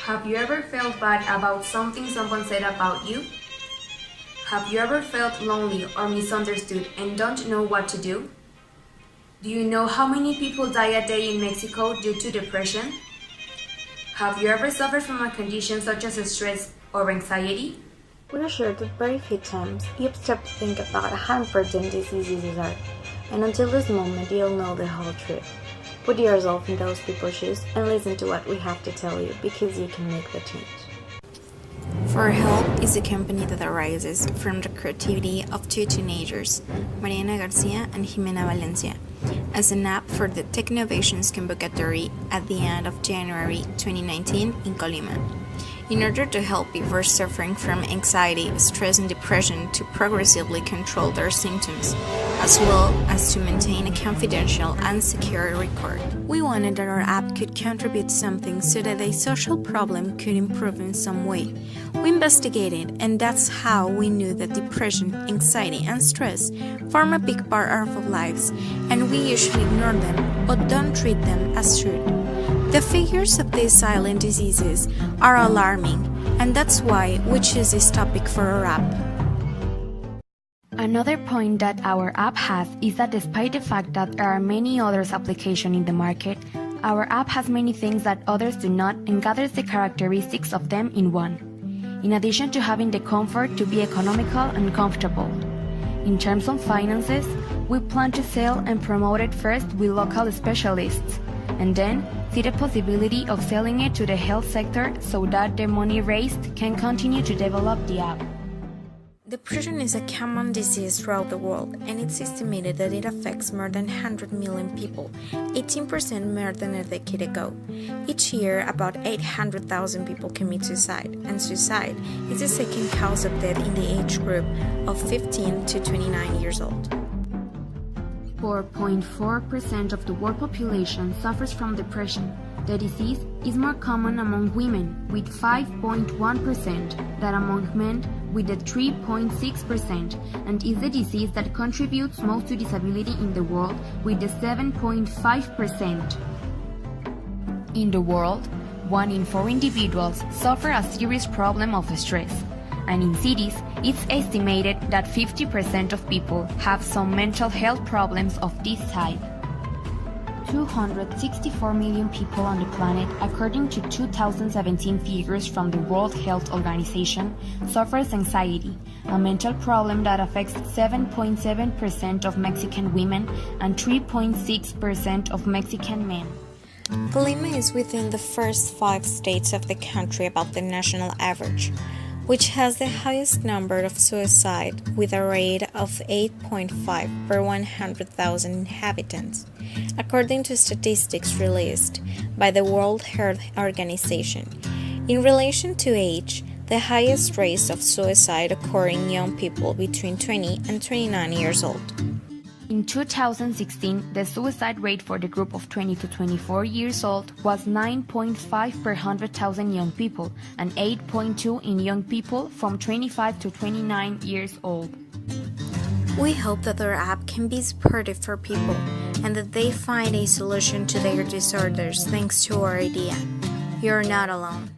Have you ever felt bad about something someone said about you? Have you ever felt lonely or misunderstood and don't know what to do? Do you know how many people die a day in Mexico due to depression? Have you ever suffered from a condition such as stress or anxiety? We are sure that very few times you've stopped to think about how important these diseases are, and until this moment you'll know the whole truth. Put yourself in those people's shoes and listen to what we have to tell you, because you can make the change. For Help is a company that arises from the creativity of two teenagers, Mariana Garcia and Jimena Valencia, as an app for the Technovations Convocatory at the end of January 2019 in Colima, in order to help people suffering from anxiety, stress, and depression to progressively control their symptoms, as well as to maintain a confidential and secure record. We wanted that our app could contribute something so that a social problem could improve in some way. We investigated, and that's how we knew that depression, anxiety, and stress form a big part of our lives, and we usually ignore them or don't treat them as should. The figures of these silent diseases are alarming, and that's why we choose this topic for our app. Another point that our app has is that despite the fact that there are many other applications in the market, our app has many things that others do not and gathers the characteristics of them in one, in addition to having the comfort to be economical and comfortable. In terms of finances, we plan to sell and promote it first with local specialists, and then see the possibility of selling it to the health sector so that the money raised can continue to develop the app. Depression is a common disease throughout the world, and it's estimated that it affects more than 100 million people, 18% more than a decade ago. Each year, about 800,000 people commit suicide, and suicide is the second cause of death in the age group of 15 to 29 years old. 4.4% of the world population suffers from depression. The disease is more common among women, with 5.1%, than among men, with the 3.6%, and is the disease that contributes most to disability in the world, with the 7.5%. In the world, 1 in 4 individuals suffer a serious problem of stress, and in cities, it's estimated that 50% of people have some mental health problems of this type. 264 million people on the planet, according to 2017 figures from the World Health Organization, suffers anxiety, a mental problem that affects 7.7% of Mexican women and 3.6% of Mexican men. Colima is within the first 5 states of the country above the national average, which has the highest number of suicide with a rate of 8.5 per 100,000 inhabitants, according to statistics released by the World Health Organization. In relation to age, the highest rates of suicide occur in young people between 20 and 29 years old. In 2016, the suicide rate for the group of 20 to 24 years old was 9.5 per 100,000 young people and 8.2 in young people from 25 to 29 years old. We hope that our app can be supportive for people and that they find a solution to their disorders thanks to our idea. You're not alone.